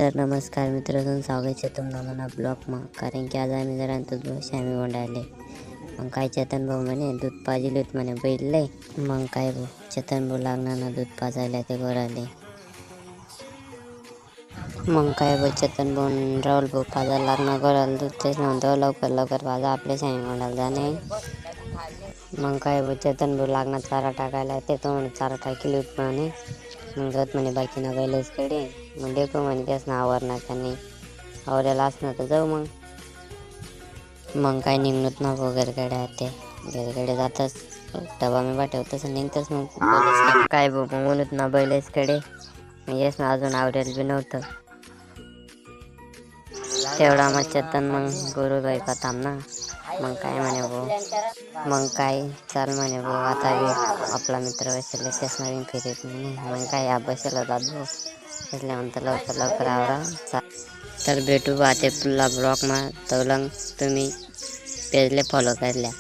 तर नमस्कार मित्रांनो, स्वागत आहे तुमचं मना ब्लॉगમાં. कारण की आज आम्ही जरा दूध श्यामी गोंडाले मग काय चेतन भाऊ म्हणे दूध पाजिलेत म्हणे बैलले. मग काय भाऊ चेतन भाऊ लागणार ना दूध पाजायला ते गोराले. मग काय भाऊ चेतन भाऊ राहुल भाऊ पाजायला लागणार गोराला दूध. तेच म्हणतो लवकर पाजा आपल्या श्यामी गोंडाला जाणे. मग काय भाऊ चेतन भाऊ लागणार चारा टाकायला. ते तो म्हणे चारा टाकील होत म्हणे. मग जात म्हणे बाकी ना बैलच कडे. मग देखो म्हणे त्याच ना आवरणार का नाही, आवरायला असणार तर जाऊ. मग काय निघणत ना घरकडे ते घरकडे जातच डबा मी पाठव तसं निघतच. मग काय भाऊ मग म्हणत ना बैलच कडे येस ना अजून आवरेल बी नव्हतं. तेवढा मग चेतन मग गुरुबाई पाताम ना. मग काय म्हणे भाऊ मग काय चाल म्हणे भाऊ आता बी आपला मित्र बसले तेच नवीन फिरत म्हणे. मग काय अभ्यासाला जात भाऊ असल्या म्हणतं लवकर आवरा. तर भेटू पाहते पुन्हा ब्लॉगमा. तवलंग तुम्ही पेजले फॉलो करल्या.